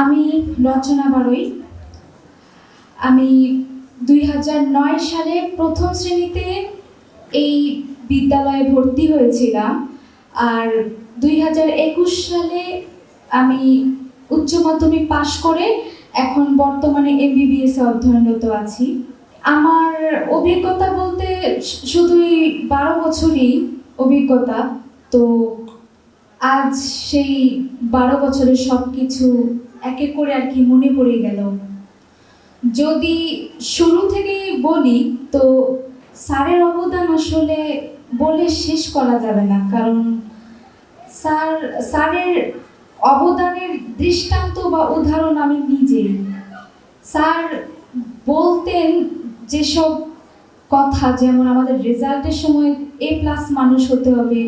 আমি রচনা বারই। আমি 2009 সালে প্রথম শ্রেণীতে এই বিদ্যালয়ে ভর্তি হয়েছিলাম। আর 2021 সালে আমি উচ্চ মাধ্যমিক পাশ করে এখন বর্তমানে MBBS এ অধ্যয়নরত আছি। আমার অভিজ্ঞতা বলতে শুধুই 12 বছরই অভিজ্ঞতা। তো আজ সেই 12 বছরের সব কিছু এক এক করে আর কি মনে পড়ে গেল। যদি শুরু থেকেই বলি তো স্যারের অবদান আসলে বলে শেষ করা যাবে না, কারণ স্যারের অবদানের দৃষ্টান্ত বা উদাহরণ আমি নিজেই। স্যার বলতেন যেসব কথা, যেমন আমাদের রেজাল্টের সময় A+ মানুষ হতে হবে,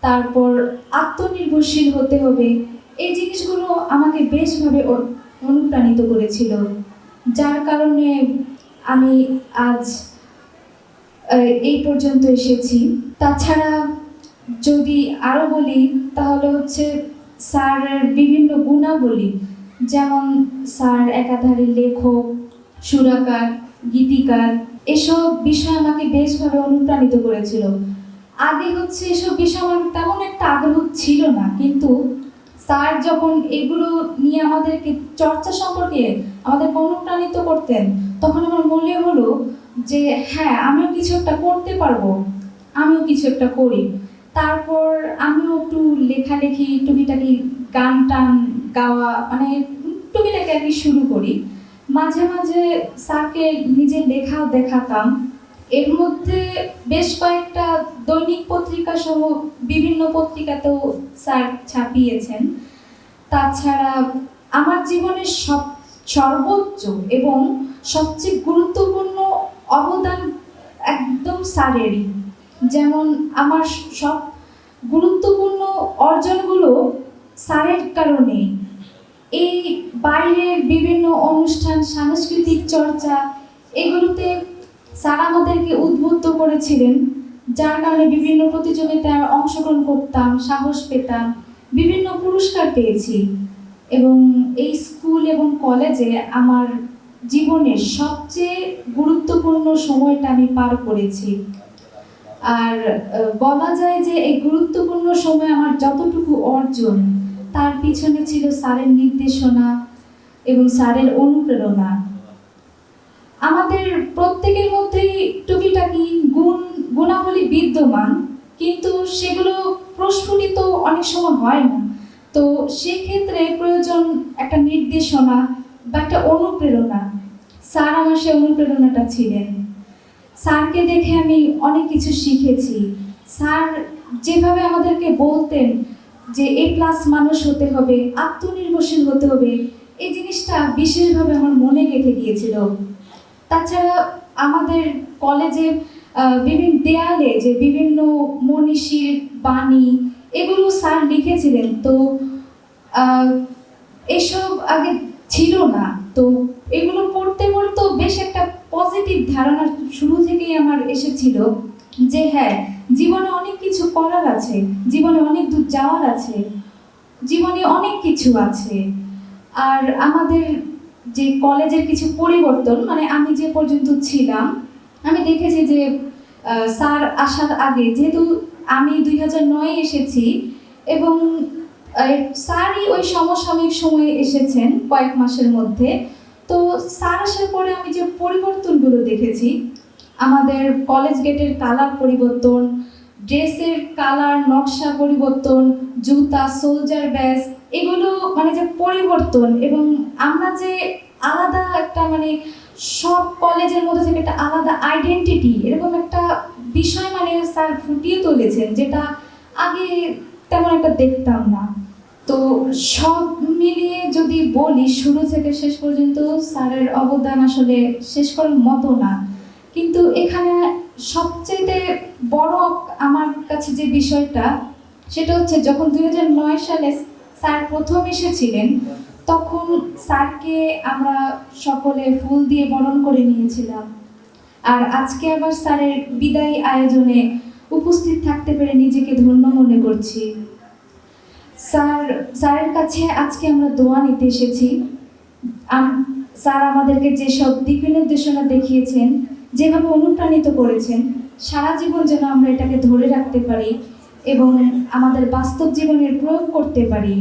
তারপর আত্মনির্ভরশীল হতে হবে, এই জিনিসগুলো আমাকে বেশভাবে অনুপ্রাণিত করেছিল, যার কারণে আমি আজ এই পর্যন্ত এসেছি। তাছাড়া যদি আরও বলি তাহলে হচ্ছে স্যারের বিভিন্ন গুণাবলী, যেমন স্যার একাধারে লেখক, সুরাকার, গীতিকার, এসব বিষয় আমাকে বেশভাবে অনুপ্রাণিত করেছিল। আগে হচ্ছে এসব বিষয় আমার তেমন একটা আগ্রহ ছিল না, কিন্তু স্যার যখন এগুলো নিয়ে আমাদেরকে চর্চা সম্পর্কে আমাদেরকে অনুপ্রাণিত করতেন, তখন আমার মনে হলো যে হ্যাঁ, আমিও কিছু একটা করতে পারবো, আমিও কিছু একটা করি। তারপর আমিও একটু লেখালেখি, টুকিটাকি গান টান গাওয়া, মানে টুকিটাকি আর কি শুরু করি। মাঝে মাঝে স্যারকে নিজের লেখাও দেখাতাম। এর মধ্যে বেশ কয়েকটা দৈনিক পত্রিকা সহ বিভিন্ন পত্রিকাতেও স্যার ছাপিয়েছেন। তাছাড়া আমার জীবনের সর্বোচ্চ এবং সবচেয়ে গুরুত্বপূর্ণ অবদান একদম স্যারেরই। যেমন আমার সব গুরুত্বপূর্ণ অর্জনগুলো স্যারের কারণেই। এই বাইরের বিভিন্ন অনুষ্ঠান, সাংস্কৃতিক চর্চা, এগুলোতে স্যার আমাদেরকে উদ্বুদ্ধ করেছিলেন, যার কারণে বিভিন্ন প্রতিযোগিতায় অংশগ্রহণ করতাম, সাহস পেতাম, বিভিন্ন পুরস্কার পেয়েছি। এবং এই স্কুল এবং কলেজে আমার জীবনের সবচেয়ে গুরুত্বপূর্ণ সময়টা আমি পার করেছি। আর বলা যায় যে এই গুরুত্বপূর্ণ সময় আমার যতটুকু অর্জন, তার পিছনে ছিল স্যারের নির্দেশনা এবং স্যারের অনুপ্রেরণা। আমাদের প্রত্যেকের মধ্যেই টুকিটাকি গুণাবলী বিদ্যমান, কিন্তু সেগুলো প্রস্ফুটিত অনেক সময় হয় না। তো সেক্ষেত্রে প্রয়োজন একটা নির্দেশনা বা একটা অনুপ্রেরণা। স্যার আমার সেই অনুপ্রেরণাটা ছিলেন। স্যারকে দেখে আমি অনেক কিছু শিখেছি। স্যার যেভাবে আমাদেরকে বলতেন যে A+ মানুষ হতে হবে, আত্মনির্ভরশীল হতে হবে, এই জিনিসটা বিশেষভাবে আমার মনে গেঁথে গিয়েছিল। তাছাড়া আমাদের কলেজে বিভিন্ন দেয়ালে যে বিভিন্ন মনীষীর বাণী, এগুলো স্যার লিখেছিলেন। তো এসব আগে ছিল না। তো এগুলো পড়তে পড়তে বেশ একটা পজিটিভ ধারণা শুরু থেকেই আমার এসেছিল যে হ্যাঁ, জীবনে অনেক কিছু করার আছে, জীবনে অনেক দূর যাওয়ার আছে, জীবনে অনেক কিছু আছে। আর আমাদের যে কলেজের কিছু পরিবর্তন, মানে আমি যে পর্যন্ত ছিলাম, আমি দেখেছি যে স্যার আসার আগে, যেহেতু আমি 2009 এসেছি এবং স্যারই ওই সমসাময়িক সময়ে এসেছেন কয়েক মাসের মধ্যে। তো স্যার আসার পরে আমি যে পরিবর্তনগুলো দেখেছি, আমাদের কলেজ গেটের কালার পরিবর্তন, ড্রেসের কালার নকশা পরিবর্তন, জুতা, সোলজার ব্যাজ, এগুলো মানে যে পরিবর্তন, এবং আমরা যে আলাদা একটা মানে সব কলেজের মধ্যে থেকে একটা আলাদা আইডেন্টিটি, এরকম একটা বিষয় মানে স্যার ফুটিয়ে তুলেছেন, যেটা আগে তেমন একটা দেখতাম না। তো সব মিলিয়ে যদি বলি শুরু থেকে শেষ পর্যন্ত স্যারের অবদান আসলে শেষ করার মতো না। কিন্তু এখানে সবচেয়ে বড় আমার কাছে যে বিষয়টা, সেটা হচ্ছে যখন 2009 সালে স্যার প্রথম এসেছিলেন, তখন স্যারকে আমরা সকলে ফুল দিয়ে বরণ করে নিয়েছিলাম। আর আজকে আবার স্যারের বিদায়ী আয়োজনে উপস্থিত থাকতে পেরে নিজেকে ধন্য মনে করছি। স্যারের কাছে আজকে আমরা দোয়া নিতে এসেছি। স্যার আমাদেরকে যেসব দিক নির্দেশনা দেখিয়েছেন, যেভাবে অনুপ্রাণিত করেছেন, সারা জীবন যেন আমরা এটাকে ধরে রাখতে পারি এবং আমাদের বাস্তব জীবনের প্রয়োগ করতে পারি।